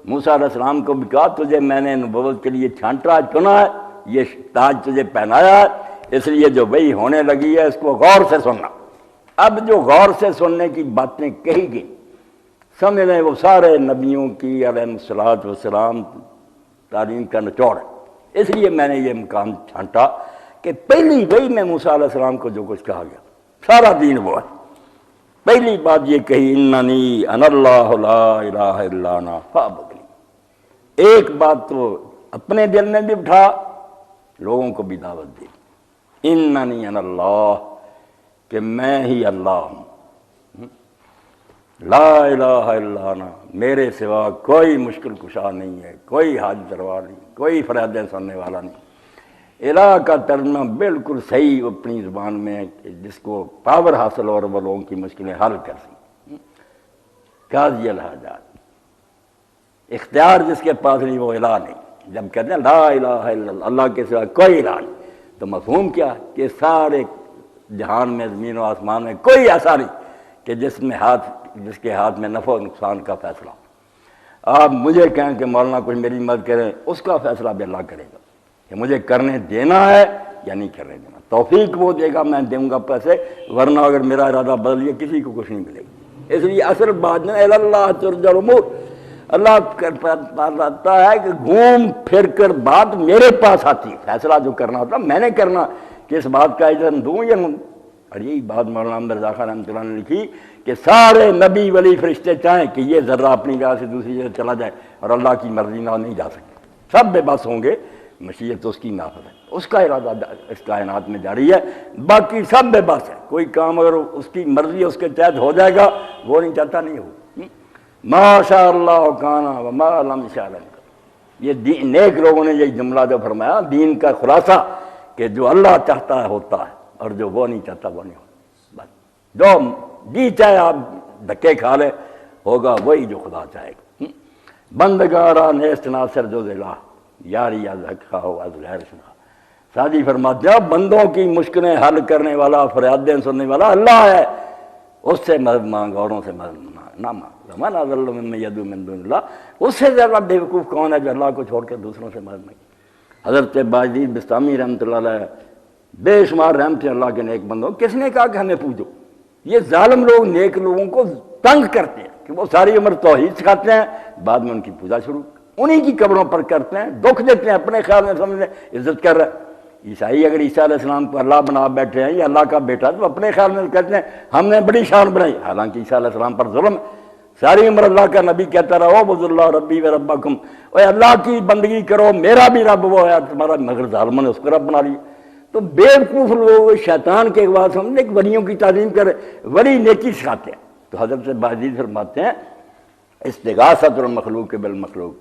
موسیٰ علیہ السلام کو بھی کہا تجھے میں نے نبوت کے لیے چھانٹا چنا ہے، یہ تاج تجھے پہنایا ہے، اس لیے جو وحی ہونے لگی ہے اس کو غور سے سننا۔ اب جو غور سے سننے کی باتیں کہی گئی سمجھ لیں وہ سارے نبیوں کی علیہ الصلوۃ والسلام تعلیم کا نچوڑ ہے۔ اس لیے میں نے یہ مقام چھانٹا کہ پہلی وحی میں موسیٰ علیہ السلام کو جو کچھ کہا گیا سارا دین وہ ہے۔ پہلی بات یہ کہی اننی انا اللہ لا الہ الا انا فاعبدنی۔ ایک بات تو اپنے دل میں بھی بٹھا، لوگوں کو بھی دعوت دی، اننی انا اللہ، کہ میں ہی اللہ ہوں، لا الہ الا انا، میرے سوا کوئی مشکل کشا نہیں ہے، کوئی حاجت روا نہیں، کوئی فریادیں سننے والا نہیں۔ الہ کا ترجمہ بالکل صحیح اپنی زبان میں ہے کہ جس کو پاور حاصل ہو اور وہ لوگوں کی مشکلیں حل کر سکیں، قاضی الحاجات، اختیار جس کے پاس نہیں وہ الہ نہیں۔ جب کہتے ہیں لا الہ الا اللہ، اللہ کے سوا کوئی الہ نہیں، تو مفہوم کیا ہے کہ سارے جہان میں زمین و آسمان میں کوئی ایسا نہیں کہ جس کے ہاتھ میں نفع و نقصان کا فیصلہ ہو۔ آپ مجھے کہیں کہ مولانا کچھ میری مدد کریں، اس کا فیصلہ بھی اللہ کرے گا کہ مجھے کرنے دینا ہے یا نہیں کرنے دینا۔ توفیق وہ دے گا، میں دوں گا پیسے، ورنہ اگر میرا ارادہ بدل گیا کسی کو کچھ نہیں ملے گا۔ اس لیے اصل بات ہے اللہ ترجع الامور، اللہ پاتا ہے کہ گھوم پھر کر بات میرے پاس آتی ہے، فیصلہ جو کرنا ہوتا میں نے کرنا، کہ اس بات کا اذن دوں یا نہ۔ اور یہی بات مولانا رضا خان رحمۃ اللہ نے لکھی کہ سارے نبی ولی فرشتے چاہیں کہ یہ ذرہ اپنی جگہ سے دوسری جگہ چلا جائے اور اللہ کی مرضی نہ نہیں جا سکتے، سب بے بس ہوں گے، مشیت اس کی نافذ ہے، اس کا ارادہ اس کائنات میں جاری ہے، باقی سب بے بس ہے۔ کوئی کام اگر اس کی مرضی اس کے تحت ہو جائے گا، وہ نہیں چاہتا نہیں ہو، ما شاء اللہ کان وما لم یشاء لم یکن۔ یہ نیک لوگوں نے یہ جملہ جو فرمایا دین کا خلاصہ کہ جو اللہ چاہتا ہے ہوتا ہے اور جو وہ نہیں چاہتا وہ نہیں ہوتا، بس جو جی چاہے آپ دھکے کھا لے ہوگا وہی جو خدا چاہے گا۔ بندگارا نیست ناصر جو ذلہ یاری از حق ہو از غیر شنا۔ سادی فرماتے ہیں بندوں کی مشکلیں حل کرنے والا، فریادیں سننے والا اللہ ہے، اس سے مدد مانگ، اوروں سے مدد نہ مانگ۔ من اضل ممن یدعو من دون اللہ، اس سے زیادہ بیوقوف کون ہے جو اللہ کو چھوڑ کے دوسروں سے مدد مانگے۔ حضرت باجید بستامی رحمۃ اللہ علیہ بے شمار رحمتیں اللہ کے نیک بندوں، کس نے کہا کہ ہمیں پوجو؟ یہ ظالم لوگ نیک لوگوں کو تنگ کرتے ہیں کہ وہ ساری عمر توحید سکھاتے ہیں، بعد میں ان کی پوجا شروع انہی کی قبروں پر کرتے ہیں، دکھ دیتے ہیں، اپنے خیال میں سمجھتے ہیں عزت کر رہے ہیں۔ عیسائی اگر عیسیٰ علیہ السلام کو اللہ بنا بیٹھے ہیں یا اللہ کا بیٹا، تو اپنے خیال میں کہتے ہیں ہم نے بڑی شان بنائی، حالانکہ عیسیٰ علیہ السلام پر ظلم ہے۔ ساری عمر اللہ کا نبی کہتا رہا عبدوا اللہ ربی و ربکم، اے اللہ کی بندگی کرو، میرا بھی رب وہ ہے تمہارا، مگر ظالموں نے اس کو رب بنا لیا۔ تو بیوقوف لوگ شیطان کے بعد سمجھتے کہ ولیوں کی تعظیم کرے، ولی نیکی سکھاتے ہیں۔ تو حضرت سے باجید فرماتے ہیں استغاثۃ المخلوق بالمخلوق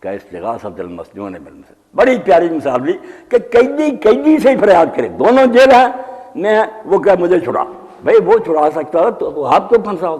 کا استغاثۃ المسجون بالمسجون۔ بڑی پیاری مثال لی کہ قیدی سے ہی فریاد کرے، دونوں جیل میں ہیں، وہ کہ مجھے چھڑا، بھائی وہ چھڑا سکتا ہے تو آپ تو پھنسا ہو،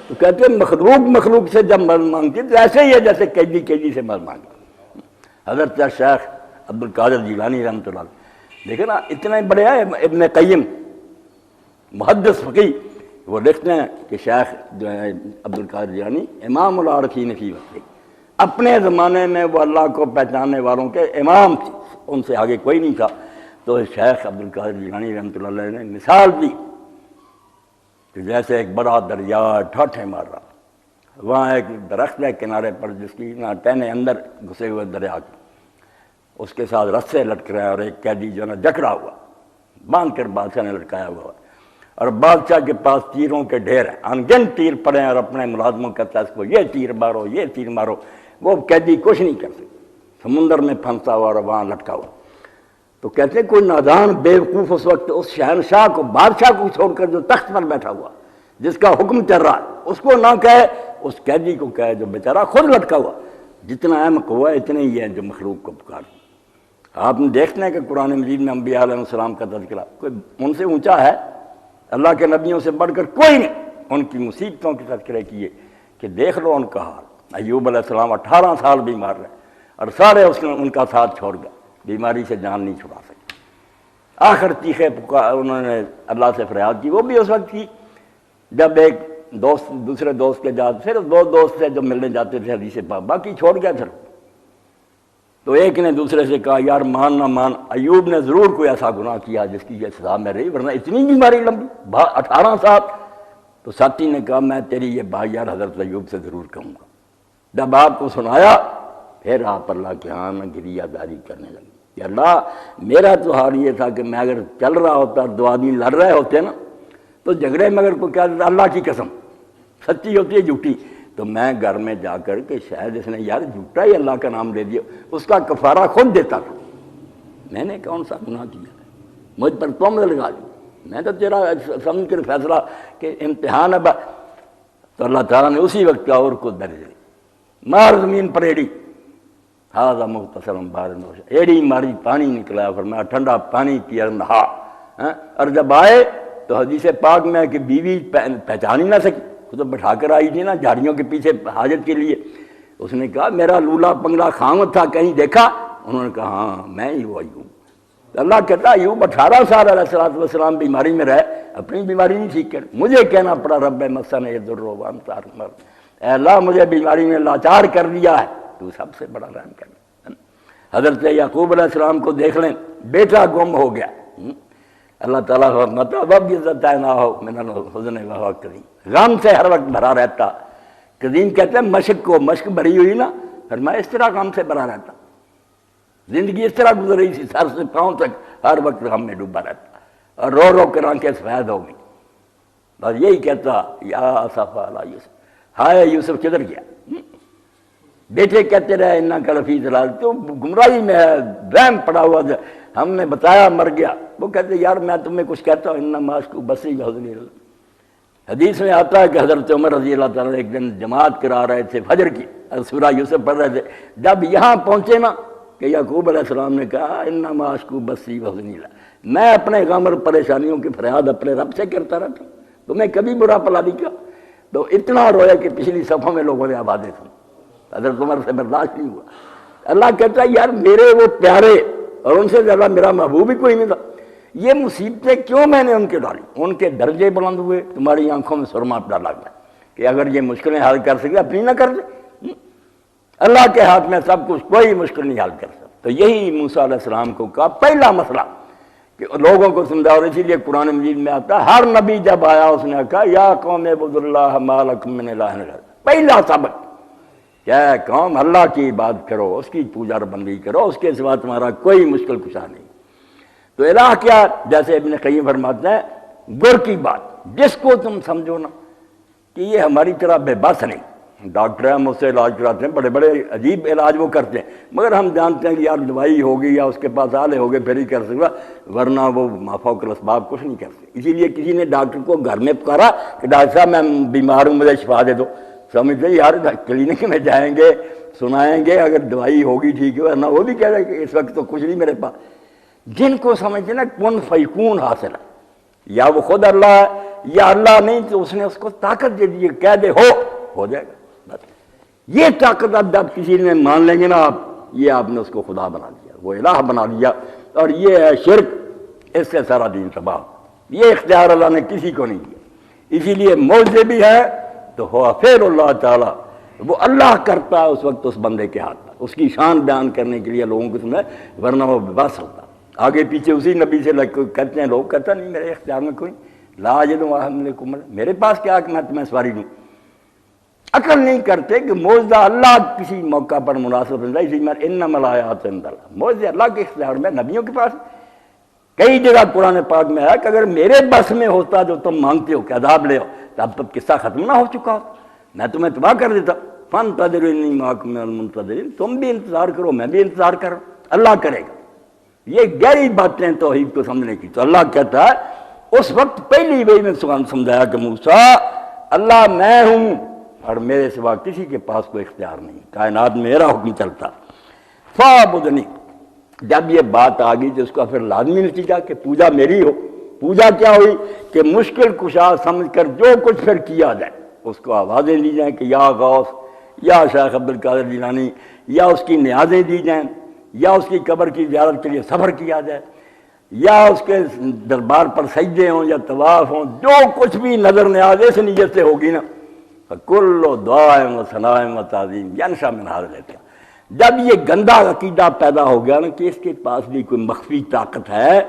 تو کہتے ہیں مخلوق سے جب مدد مانگتی تو ایسے ہی ہے جیسے قیدی سے مدد مانگتی۔ حضرت شیخ عبد القادر جیلانی رحمۃ اللہ علیہ دیکھیں نا، اتنے بڑے ہیں، ابن قیم محدث فقیہ، وہ لکھتے ہیں کہ شیخ جو ہے عبد القادر جیلانی امام العارفین فی وقت، اپنے زمانے میں وہ اللہ کو پہچاننے والوں کے امام تھے، ان سے آگے کوئی نہیں تھا۔ تو شیخ عبد القادر جیلانی رحمۃ اللہ علیہ نے مثال دی کہ جیسے ایک بڑا دریا ٹھاٹھے مار رہا، وہاں ایک درخت ہے کنارے پر جس کی ٹہنے اندر گھسے ہوئے دریا کی، اس کے ساتھ رسے لٹک رہے ہیں، اور ایک قیدی جو ہے نا جکڑا ہوا، باندھ کر بادشاہ نے لٹکایا ہوا، اور بادشاہ کے پاس تیروں کے ڈھیر ہیں، انگن تیر پڑے ہیں، اور اپنے ملازموں کہتا ہے اس کو یہ تیر مارو، یہ تیر مارو، وہ قیدی کچھ نہیں کر سکتے، سمندر میں پھنسا ہوا اور وہاں لٹکا ہوا۔ تو کہتے ہیں کوئی نادان بیوقوف اس وقت اس شہنشاہ کو، بادشاہ کو چھوڑ کر جو تخت پر بیٹھا ہوا جس کا حکم چل رہا ہے، اس کو نہ کہے، اس قیدی کو کہے جو بیچارہ خود لٹکا ہوا، جتنا اہم قوہ اتنے ہی ہے جو مخلوق کو پکار۔ آپ نے دیکھتے ہیں کہ قرآن مجید میں انبیاء علیہ السلام کا تذکرہ، کوئی ان سے اونچا ہے؟ اللہ کے نبیوں سے بڑھ کر کوئی نہیں۔ ان کی مصیبتوں کے تذکرے کیے کہ دیکھ لو ان کا حال۔ ایوب علیہ السلام 18 سال بیمار رہے، اور سارے ان کا ساتھ چھوڑ گئے، بیماری سے جان نہیں چھڑا سکے۔ آخر چیخے انہوں نے اللہ سے فریاد کی، وہ بھی اس وقت کی جب ایک دوست دوسرے دوست کے جاتے، صرف دو دوست تھے جو ملنے جاتے تھے حدیث پاک، باقی چھوڑ گیا پھر۔ تو ایک نے دوسرے سے کہا یار مان نہ مان، ایوب نے ضرور کوئی ایسا گناہ کیا جس کی یہ سزا میں رہی، ورنہ اتنی بیماری لمبی 18 سال۔ تو ساتھی نے کہا میں تیری یہ بات یار حضرت ایوب سے ضرور کہوں گا۔ جب آپ کو سنایا پھر آپ اللہ کے ہاں میں گریہ داری کرنے لگی کہ اللہ میرا تو حال یہ تھا کہ میں اگر چل رہا ہوتا، دو آدمی لڑ رہے ہوتے نا تو جھگڑے میں اگر کوئی کہہ دیتا اللہ کی قسم سچی ہوتی ہے جھوٹی، تو میں گھر میں جا کر کہ شاید اس نے یار جھوٹا ہی اللہ کا نام لے دیا، اس کا کفارہ خود دیتا تھا۔ میں نے کون سا گناہ کیا ہے مجھ پر تم لگا دی، میں تو تیرا سمجھ کر فیصلہ کہ امتحان ہے تو اللہ تعالیٰ نے اسی وقت اور کو درج دی، مار زمین پر ایڑی، ہاضا مختصرم بارن ہوشا، ایڑی ماری پانی نکلا، فرمایا ٹھنڈا پانی پیا نہا۔ اور جب آئے تو حدیث پاک میں کہ بیوی پہچان ہی نہ سکی، خود بٹھا کر آئی تھی نا جھاڑیوں کے پیچھے حاجت کے لیے، اس نے کہا میرا لولا پنگلا خامد تھا کہیں دیکھا؟ انہوں نے کہا ہاں میں ہی وہ ایوب۔ تو اللہ کہتا ایوب 18 سال علیہ السلام بیماری میں رہے، اپنی بیماری نہیں ٹھیک کر، مجھے کہنا پڑا رب مسنا یضر وانت ارحم، اے اللہ مجھے بیماری میں لاچار کر دیا ہے، تو سب سے بڑا رحم کر۔ حضرت یعقوب علیہ السلام کو دیکھ لیں، بیٹا گم ہو گیا، اللہ تعالیٰ مطلب اب عزت نہ ہو من الحزن وهو قدیم، غم سے ہر وقت بھرا رہتا۔ قدیم کہتے ہیں مشق کو، مشق بھری ہوئی نا، فرمایا اس طرح غم سے بھرا رہتا، زندگی اس طرح گزر رہی تھی سر سے پاؤں تک ہر وقت غم میں ڈوبا رہتا، اور رو رو کر آنکھیں سفید ہو گئی، بس یہی کہتا یا اسف علی یوسف، ہائے یوسف کدھر گیا؟ بیٹے کہتے رہے انا کا لفی ضلال، تو گمراہی میں ہے، وہم پڑا ہوا تھا، ہم نے بتایا مر گیا۔ وہ کہتے یار میں تمہیں کچھ کہتا ہوں انما اشکو بسی بحزنی اللہ۔ حدیث میں آتا ہے کہ حضرت عمر رضی اللہ تعالیٰ ایک دن جماعت کرا رہے تھے فجر کی، سورہ یوسف پڑھ رہے تھے، جب یہاں پہنچے نا کہ یعقوب علیہ السلام نے کہا انما اشکو بسی بحزنی اللہ، میں اپنے غم اور پریشانیوں کی فریاد اپنے رب سے کرتا رہتا ہوں، تمہیں کبھی برا پلا نہیں کیا؟ تو اتنا رویا کہ پچھلی صفوں میں لوگوں نے آوازیں سنی، حضرت عمر سے برداشت نہیں ہوا۔ اللہ کہتا ہے یار میرے وہ پیارے اور ان سے زیادہ میرا محبوب ہی کوئی نہیں تھا، یہ مصیبتیں کیوں میں نے ان کے ڈالی؟ ان کے درجے بلند ہوئے، تمہاری آنکھوں میں سرما ڈالا گیا کہ اگر یہ مشکلیں حل کر سکے اپنی نہ کر دے، اللہ کے ہاتھ میں سب کچھ، کوئی مشکل نہیں حل کر سکتا۔ تو یہی موسیٰ علیہ السلام کو کہا پہلا مسئلہ کہ لوگوں کو سمجھا، اور اسی لیے قرآن مجید میں آتا ہے ہر نبی جب آیا اس نے کہا یا قوم اعبدوا اللہ ما لکم من الہ غیرہ، پہلا سبق کیا قوم اللہ کی عبادت کرو، اس کی پوجا بندی کرو، اس کے سوا تمہارا کوئی مشکل کشا نہیں۔ تو الہ کیا؟ جیسے ابن قیم فرماتے ہیں گر کی بات، جس کو تم سمجھو نا کہ یہ ہماری طرح بے بس نہیں، ڈاکٹر ہم اس سے علاج کراتے ہیں، بڑے بڑے عجیب علاج وہ کرتے ہیں، مگر ہم جانتے ہیں کہ یار دوائی ہوگی یا اس کے پاس آلے ہوگے پھر ہی کر سکتا، ورنہ وہ مافوق الاسباب کچھ نہیں کرتے۔ اسی لیے کسی نے ڈاکٹر کو گھر میں پکارا کہ ڈاکٹر صاحب میں بیمار ہوں مجھے شفا دے دو، سمجھتے یار کلینک میں جائیں گے سنائیں گے اگر دوائی ہوگی ٹھیک ہے، ورنہ وہ بھی کہہ رہے کہ اس وقت تو کچھ نہیں میرے پاس۔ جن کو سمجھتے نا کن فیکون حاصل ہے، یا وہ خود اللہ ہے یا اللہ نہیں تو اس نے اس کو طاقت دے دی، کہہ دے ہو جائے گا، بس یہ طاقت اب جب کسی نے مان لیں گے نا آپ، یہ آپ نے اس کو خدا بنا دیا، وہ الہ بنا دیا، اور یہ ہے شرک، اس سے سارا دین تباہ۔ یہ اختیار اللہ نے کسی کو نہیں دیا، اسی لیے معجزے بھی ہے تو ہوا فعل اللہ تعالیٰ، وہ اللہ کرتا ہے اس وقت اس بندے کے ہاتھ میں، اس کی شان بیان کرنے کے لیے لوگوں کو سمجھے، ورنہ وہ بس ہوتا آگے پیچھے اسی نبی سے کہتے ہیں لوگ، کہتا نہیں میرے اختیار میں کوئی لا اجد ما حملکم، میرے پاس کیا کہ میں تمہیں سواری دوں۔ عقل نہیں کرتے کہ معجزہ اللہ کسی موقع پر مناسب ہے، اسی میں انما الآیات عند اللہ، معجزے اللہ کے اختیار میں، نبیوں کے پاس کئی جگہ قرآن پاک میں ہے کہ اگر میرے بس میں ہوتا جو تم مانگتے ہو کہ عذاب لے ہو تو اب تک قصہ ختم نہ ہو چکا ہو، میں تمہیں تباہ کر دیتا۔ فانتظروا انی معکم من المنتظرین، تم بھی انتظار کرو میں بھی انتظار کروں، اللہ کرے گا۔ یہ گہری باتیں توحید کو سمجھنے کی۔ تو اللہ کہتا ہے اس وقت پہلی وہی میں سمجھایا کہ موسیٰ اللہ میں ہوں اور میرے سوا کسی کے پاس کوئی اختیار نہیں، کائنات میں میرا حکم چلتا، فاعبدنی۔ جب یہ بات آ گئی تو اس کا پھر لازمی نتیجہ کہ پوجا میری ہو۔ پوجا کیا ہوئی کہ مشکل کشا سمجھ کر جو کچھ پھر کیا جائے، اس کو آوازیں دی جائیں کہ یا غوث یا شیخ عبد القادر جیلانی، یا اس کی نیازیں دی جائیں، یا اس کی قبر کی زیارت کے لیے سفر کیا جائے، یا اس کے دربار پر سجدے ہوں یا طواف ہوں، جو کچھ بھی نظر نیاز اس نیت سے ہوگی نا، کل دعائیں و ثنائیں و تعظیم ینشا من حاضر لیتے ہیں۔ جب یہ گندا عقیدہ پیدا ہو گیا نا کہ اس کے پاس بھی کوئی مخفی طاقت ہے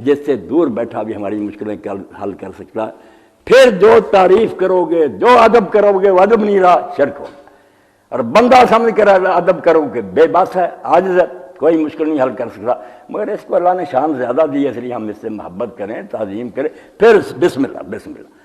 جس سے دور بیٹھا بھی ہماری مشکلیں حل کر سکتا ہے، پھر جو تعریف کرو گے، جو ادب کرو گے وہ ادب نہیں رہا، شرک ہو، اور بندہ سمجھ کر ادب کرو گے بے بس ہے، عاجز ہے، کوئی مشکل نہیں حل کر سکتا۔ مگر اس کو اللہ نے شان زیادہ دی ہے، اس لیے ہم اس سے محبت کریں، تعظیم کریں، پھر بسم اللہ بسم اللہ۔